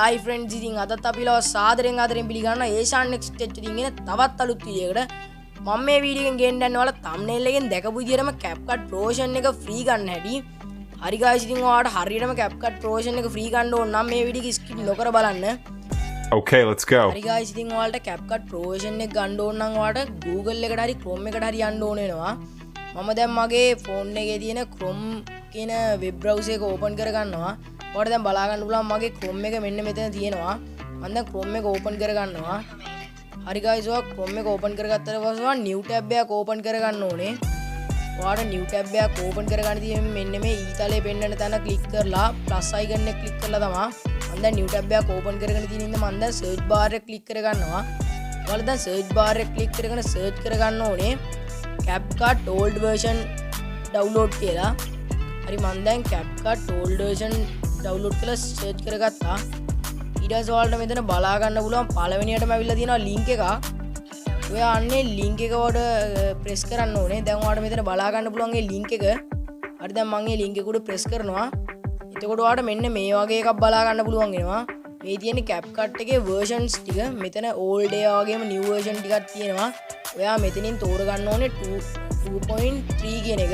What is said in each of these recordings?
Hi friends, ඉතින් අදත් අපි ලව සාදරයෙන් පිළිගන්න ඒෂාන් නෙක්ස්ට් ටෙච් එකකින් එන තවත් අලුත් වීඩියෝකට මම මේ වීඩියෝ එකෙන් ගේන්න යනවා ඔයාලා thumbnail එකෙන් දැකපු විදිහටම CapCut Pro version එක free ගන්න හැටි. හරි guys, ඉතින් ඔයාලට හරියටම CapCut Pro version එක free ගන්න ඕන නම් මේ වීඩියෝ එක skip නොකර බලන්න. Okay, let's go. හරි guys, ඉතින් ඔයාලට CapCut Pro version එක ගන්න ඕන නම් ඔයාලට Google එකට හරි Chrome එකට හරි යන්න ඕන වෙනවා. මම දැන් මගේ phone එකේ තියෙන Chrome කියන web browser එක open කර ගන්නවා. ඔයාලට දැන් බලා ගන්න පුළුවන් මගේ Chrome එක මෙන්න මෙතන තියෙනවා. මම දැන් Chrome එක open කර ගන්නවා. හරි guys, ඔයා Chrome එක open කරගත්තට පස්සේ ඔයා new tab එකක් open කර ගන්න ඕනේ. ඔයාලට new tab එකක් open කර ගන්න තියෙන්නේ මෙන්න මේ ඊතලයේ පෙන්නන තැන click කරලා plus icon එක click කරලා තමයි මම දැන් new tab එකක් open කරගෙන තියෙන ඉඳන් මම දැන් search bar එක click කර ගන්නවා. ඔයාලා දැන් search bar එක click කරගෙන search කර ගන්න ඕනේ CapCut old version download කියලා. හරි, මම දැන් CapCut old version download කරලා search කරගත්තා. ඊට පස්සේ ඔයාලට මෙතන බලා ගන්න පුළුවන් පළවෙනියටම ඇවිල්ලා තියෙනවා link එක. ඔයා අන්නේ link එක වල press කරන්න ඕනේ. දැන් ඔයාලට මෙතන බලා ගන්න පුළුවන් මේ link එක. හරි, දැන් මම මේ link එක උඩ press කරනවා. එතකොට ඔයාලට මෙන්න මේ වගේ එකක් බලා ගන්න පුළුවන් වෙනවා. මේ තියෙන්නේ CapCut එකේ versions ටික. මෙතන old ඒ වගේම new version ටිකක් තියෙනවා. ඔයා මෙතනින් තෝරගන්න ඕනේ 2.3 කියන එක.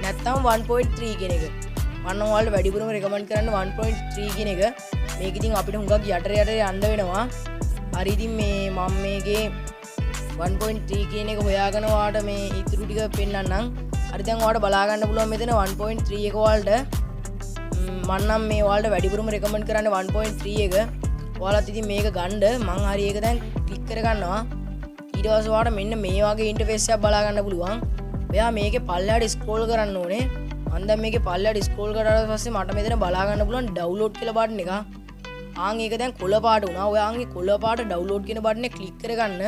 නැත්නම් 1.3 කියන එක. මම ඔයාලට වැඩිපුරම රෙකමන්ඩ් කරන්න 1.3 කියන එක. මේක ඉතින් අපිට හුඟක් යට යන්න වෙනවා. හරි, ඉතින් මේ මම මේකේ 1.3 කියන එක හොයාගෙන ඔයාලට මේ ඉතුරු ටික පෙන්නන්නම්. හරි, දැන් ඔයාලට බලා ගන්න පුළුවන් මෙතන 1.3 එක ඔයාලට මම නම් මේ ඔයාලට වැඩිපුරම රෙකමන්ඩ් කරන්නේ 1.3 එක. ඔයාලත් ඉතින් මේක ගන්න. මම හරි ඒක දැන් ක්ලික් කර ගන්නවා. ඊට පස්සේ ඔයාලට මෙන්න මේ වගේ ඉන්ටර්ෆේස් එකක් බලා ගන්න පුළුවන්. ඔයා මේකේ පල්ලෙහාට ස්ක්‍රෝල් කරන්න ඕනේ. මම දැන් මේකේ පල්ලෙහාට ස්ක්‍රෝල් කරාට පස්සේ මට මෙතන බලා ගන්න පුළුවන් ඩවුන්ලෝඩ් කියලා බටන් එක. ආන් ඒක දැන් කොළ පාට වුණා. ඔයාගේ කොළ පාට ඩවුන්ලෝඩ් කියන බටන් එක ක්ලික් කරගන්න.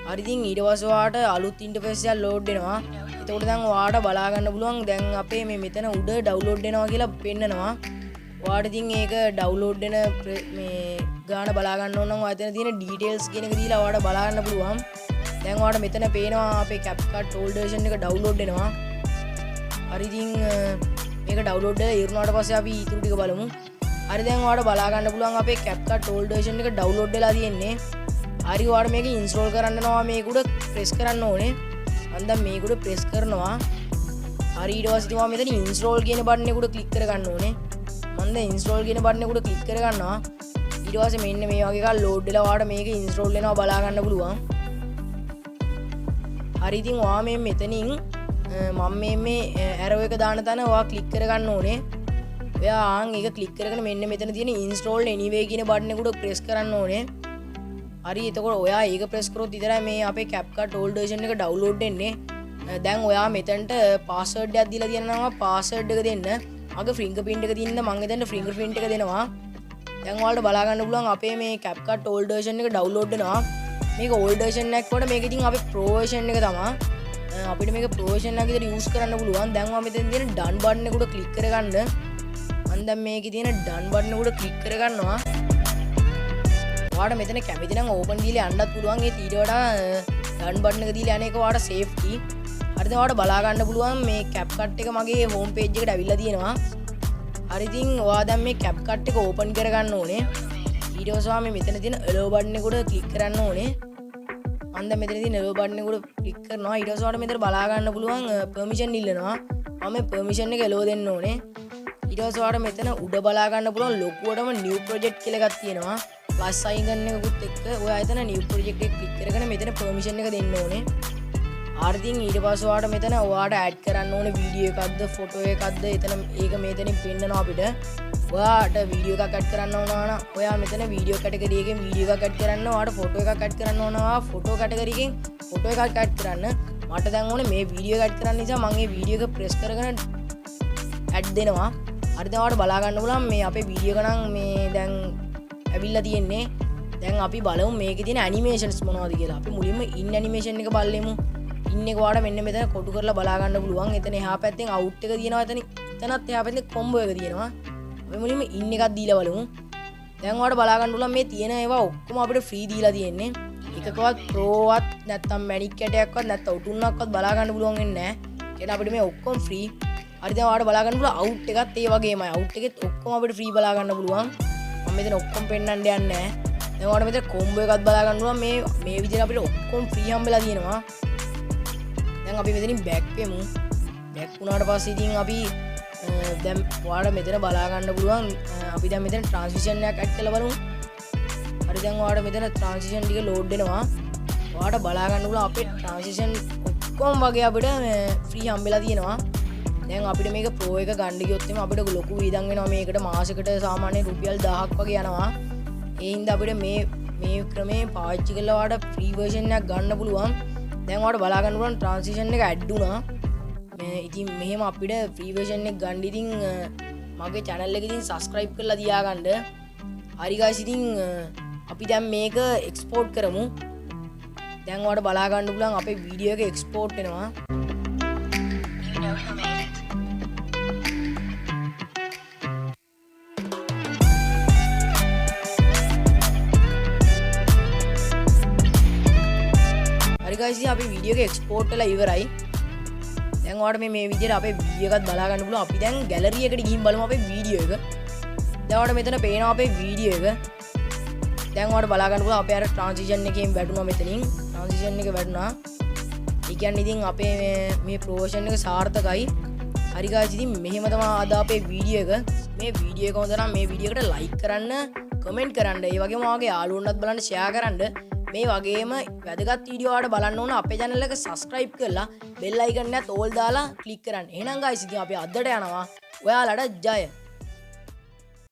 හරි, ඉතින් ඊට පස්සේ ඔයාට අලුත් ඉන්ටර්ෆේස් එකක් ලෝඩ් වෙනවා. එතකොට දැන් ඔයාට බලා ගන්න පුළුවන් දැන් අපේ මේ මෙතන උඩ ඩවුන්ලෝඩ් වෙනවා කියලා පෙන්නනවා. ඔයාට ඉතින් ඒක ඩවුන්ලෝඩ් වෙන මේ ගාන බලා ගන්න ඕන නම් ඔයා එතන තියෙන details කියන එක දීලා ඔයාට බලා ගන්න පුළුවන්. දැන් ඔයාට මෙතන පේනවා අපේ CapCut old version එක ඩවුන්ලෝඩ් වෙනවා. හරි, ඉතින් මේක ඩවුන්ලෝඩ් වෙලා ඉවරනාට පස්සේ අපි ඊටු ටික බලමු. හරි, දැන් ඔයාට බලා ගන්න පුළුවන් අපේ CapCut old version එක ඩවුන්ලෝඩ් වෙලා තියෙන්නේ. හරි, ඔයාට මේක ඉන්ස්ටෝල් කරන්න යනවා. මේක උඩ ප්‍රෙස් කරන්න ඕනේ. මම දැන් මේක උඩ ප්‍රෙස් කරනවා. හරි, ඊට පස්සේ මම මෙතන ඉන්ස්ටෝල් කියන බටන් එක උඩ ක්ලික් කර ගන්න ඕනේ. මම දැන් ඉන්ස්ටෝල් කියන බටන් එක උඩ ක්ලික් කර ගන්නවා. ඊට පස්සේ මෙන්න මේ වගේ එකක් ලෝඩ් වෙලා ඔයාට මේක ඉන්ස්ටෝල් වෙනවා බලා ගන්න පුළුවන්. හරි, ඉතින් ඔයා මේ මෙතනින් මම මේ ඇරෝ එක දාන තැන ඔයා ක්ලික් කර ගන්න ඕනේ. ඔයා ආන් ඒක ක්ලික් කරගෙන මෙන්න මෙතන තියෙන install anyway කියන බටන් එක උඩ ප්‍රෙස් කරන්න ඕනේ. හරි, එතකොට ඔයා ඒක ප්‍රෙස් කරොත් විතරයි මේ අපේ CapCut old version එක ඩවුන්ලෝඩ් වෙන්නේ. දැන් ඔයා මෙතනට password එකක් දීලා තියෙනවා. password එක දෙන්න. මගේ fingerprint එක තියෙන මම එතනට fingerprint එක දෙනවා. දැන් ඔයාලට බලා ගන්න පුළුවන් අපේ මේ CapCut old version එක ඩවුන්ලෝඩ් වෙනවා. මේක old version එකක් කොට මේක ඉතින් අපේ pro version එක තමයි. අපිට මේක pro version එකක් විතර use කරන්න පුළුවන්. දැන් ඔයා මෙතන තියෙන done button එක උඩ click කරගන්න. මම දැන් මේකේ තියෙන done button එක උඩ click කරගන්නවා. ඔයාට මෙතන කැමති නම් open දීලා යන්නත් පුළුවන්. ඒ ඊට වඩා done button එක දීලා යන එක ඔයාට safety. හරි, දැන් ඔයාට බලා ගන්න පුළුවන් මේ CapCut එක මගේ home page එකට අවිල්ලා තියෙනවා. හරි, ඉතින් ඔයා දැන් මේ CapCut එක open කරගන්න ඕනේ. ඊට පස්සේ මේ මෙතන තියෙන allow button එක උඩ click කරන්න ඕනේ. මම දැන් මෙතන තියෙන allow button එක උඩ click කරනවා. ඊට පස්සේ ඔයාට මෙතන බලා ගන්න පුළුවන් permission ඉල්ලනවා. මම මේ permission එක allow දෙන්න ඕනේ. ඊට පස්සේ ඔයාට මෙතන උඩ බලා ගන්න පුළුවන් ලොකුවටම new project කියලා එකක් තියෙනවා. plus icon එකකුත් එක්ක ඔයා එතන new project එක click කරගෙන මෙතන permission එක දෙන්න ඕනේ. හරි, ඉතින් ඊට පස්සේ ඔයාට මෙතන ඔයාට add කරන්න ඕනේ වීඩියෝ එකක්ද ෆොටෝ එකක්ද එතන ඒක මෙතනින් පෙන්නනවා අපිට. ඔයාට වීඩියෝ එකක් add කරන්න ඕන නම් ඔයා මෙතන වීඩියෝ කැටගරි එකෙන් වීඩියෝ එකක් add කරන්න. ඔයාට ෆොටෝ එකක් add කරන්න ඕන නම් ෆොටෝ කැටගරි එකෙන් ෆොටෝ එකක් add කරන්න. මට දැන් ඕනේ මේ වීඩියෝ එක add කරන්න නිසා මම මේ වීඩියෝ එක press කරගෙන add දෙනවා. හරි, දැන් ඔයාට බලා ගන්න පුළුවන් මේ අපේ වීඩියෝ එක නම් මේ දැන් ඇවිල්ලා තියෙන්නේ. දැන් අපි බලමු මේකේ තියෙන animations මොනවද කියලා. අපි මුලින්ම in animation එක බලමු. in එක ඔයාට මෙන්න මෙතන කොටු කරලා බලා ගන්න පුළුවන්. එතන එහා පැත්තෙන් out එක තියෙනවා. එතනත් එහා පැත්තෙන් combo එක තියෙනවා. අපි මුලින්ම in එකක් දීලා බලමු. දැන් ඔයාට බලා ගන්න පුළුවන් මේ තියෙන ඒවා ඔක්කොම අපිට free දීලා තියෙන්නේ. එකකවත් pro වත් නැත්නම් magic කැටයක්වත් නැත්නම් උටුන්නක්වත් බලා ගන්න පුළුවන් වෙන්නේ නැහැ. ඒකට අපිට මේ ඔක්කොම free. හරි, දැන් ඔයාලට බලා ගන්න පුළුවන් out එකත් ඒ වගේමයි. out එකෙත් ඔක්කොම අපිට free බලා ගන්න පුළුවන්. මම මෙතන ඔක්කොම පෙන්නන්න යන්නේ නැහැ. දැන් ඔයාලට මෙතන කොම්බෝ එකක් බලා ගන්න පුළුවන්. මේ විදිහට අපිට ඔක්කොම ෆ්‍රී හම්බෙලා තියෙනවා. දැන් අපි මෙතනින් බෑක් වෙමු. බෑක් වුණාට පස්සේ ඉතින් අපි දැන් ඔයාලට මෙතන බලා ගන්න පුළුවන්. අපි දැන් මෙතන ට්‍රාන්සිෂන් එකක් ඇඩ් කරලා බලමු. හරි දැන් ඔයාලට මෙතන ට්‍රාන්සිෂන් ටික ලෝඩ් වෙනවා. ඔයාලට බලා ගන්න පුළුවන් අපේ ට්‍රාන්සිෂන් ඔක්කොම වගේ අපිට ෆ්‍රී හම්බෙලා තියෙනවා. දැන් අපිට මේක ප්‍රෝ එක ගන්න ගියොත් එimhe අපිට ලොකු වියදම් වෙනවා. මේකට මාසෙකට සාමාන්‍යයෙන් රුපියල් 1000ක් වගේ යනවා. ඒ හින්දා අපිට මේ ක්‍රමේ පාවිච්චි කරලා ඔයාලට ෆ්‍රී වර්ෂන් එකක් ගන්න පුළුවන්. දැන් ඔයාලට බලා ගන්න පුළුවන් ට්‍රාන්සිෂන් එක ඇඩ් වුණා. ඉතින් මෙහෙම අපිට ෆ්‍රී වර්ෂන් එක ගන්න ඉතින් මගේ channel එක ඉතින් subscribe කරලා තියාගන්න. හරි guys ඉතින් අපි දැන් මේක export කරමු. දැන් ඔයාලට බලා ගන්න පුළුවන් අපේ වීඩියෝ එක export වෙනවා. හරි guys ඉතින් අපේ වීඩියෝ එක export වෙලා ඉවරයි. දැන් ඔයාලට මේ විදිහට අපේ වීඩියෝ එකත් බලා ගන්න පුළුවන්. අපි දැන් gallery එකට ගිහින් බලමු අපේ වීඩියෝ එක. දැන් ඔයාලට මෙතන පේනවා අපේ වීඩියෝ එක. දැන් ඔයාලට බලා ගන්න පුළුවන් අපේ අර ට්‍රාන්සිෂන් එකෙන් වැටුණා මෙතනින්. ට්‍රාන්සිෂන් එක වැටුණා. ඒ කියන්නේ ඉතින් අපේ මේ ප්‍රොමෝෂන් එක සාර්ථකයි. හරි guys ඉතින් මෙහෙම තමයි අද අපේ වීඩියෝ එක. මේ වීඩියෝ එක හොඳ නම් මේ වීඩියෝ එකට like කරන්න, comment කරන්න. ඒ වගේම ඔයාගේ යාළුවන්ටත් බලන්න share කරන්න. මේ වගේම වැදගත් වීඩියෝ වලට බලන්න ඕන අපේ channel එක subscribe කරලා bell icon එකත් all දාලා click කරන්න. එහෙනම් guys ඉතින් අපි අදට යනවා. ඔයාලට ජය.